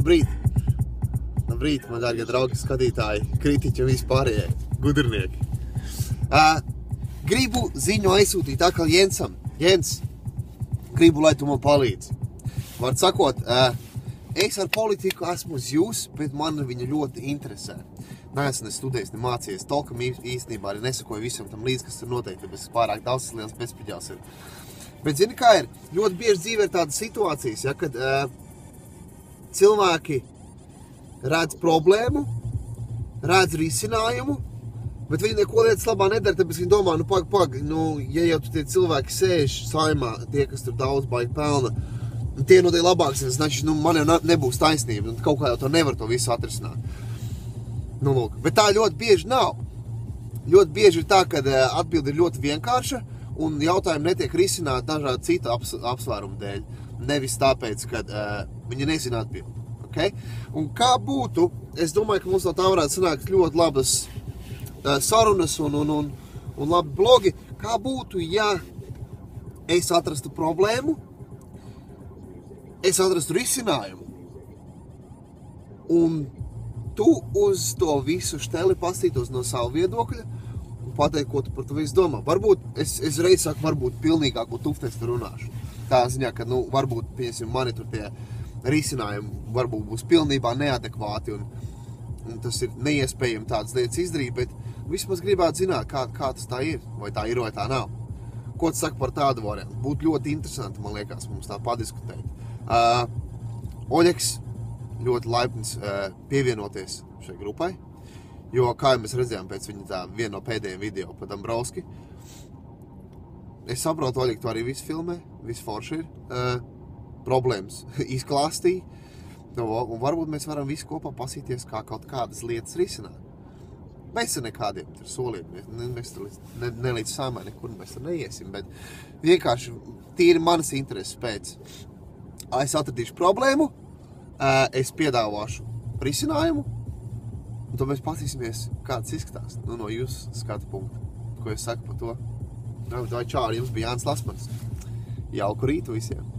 Labrīt! Labrīt, man dārgie draugi, skatītāji, kritiķi un vispārējie gudrnieki. Gribu ziņu aizsūtīt atkal Jensam. Jens, gribu, lai tu man palīdzi. Var sakot, es ar politiku esmu uz jūs, bet man viņa ļoti interesē. Neesmu ne studējis, ne mācījies. Tolkam īstenībā arī nesakoju visam tam līdz, kas tur noteikti, bet pārāk daudz liels bezpaģās ir. Bet zini, kā ir? Ļoti bieži dzīvē ir tādas situācijas, ja, kad cilvēki redz problēmu, redz risinājumu, bet viņi neko lietas labā nedara, tāpēc viņi domā, ja jau tie cilvēki sēž saimā, tie, kas tur daudz baigi pelna, tie no tie labāks, znači, man jau nebūs taisnība, un kaut kā jau to nevar to visu atrisināt. Lūk, bet tā ļoti bieži nav. Ļoti bieži ir tā, ka atbilde ir ļoti vienkārša, un jautājumi netiek risināti dažādu citu apsvērumu dēļ. Nevis tāpēc, ka viņi nezina atbildi. Okay? Un kā būtu, es domāju, ka mums no tā varētu sanākt ļoti labas sarunas un labi blogi. Kā būtu, ja es atrastu problēmu, es atrastu risinājumu, un tu uz to visu šteli pastītos no savu viedokļa un pateikt, ko tu par to visu domā. Varbūt, es reiz saku, varbūt pilnīgāko tuftes tur runāšu. Tā ziņā, ka, varbūt, pieņemsim, mani tur tie risinājumi varbūt būs pilnībā neadekvāti un tas ir neiespējami tādas lietas izdarīt, bet vismaz gribētu zināt, kā tas tā ir, vai tā nav. Ko tu saki par tādu variantu? Būtu ļoti interesanti, man liekas, mums tā padiskutēt. Oļeks ļoti laipns pievienoties šai grupai, jo, kā jau mēs redzējām pēc viņa viena no pēdējiem video par Dombrovski, es saprotu, Oļek, tu arī visu filmē, visu forši ir, problēmas izklāstīja, un varbūt mēs varam visi kopā pasīties, kā kaut kādas lietas risināt. Mēs ar nekādiem tur soliem, mēs tur ne līdz saimai nekur mēs tur neiesim, bet vienkārši tīri manas intereses pēc. Es atradīšu problēmu, es piedāvāšu risinājumu, un tad mēs patīsimies, kāds izskatās no jūsu skatu punkta, ko es saku par to. Čau, jums bija Jānis Lasmans. Jauku rītu visiem!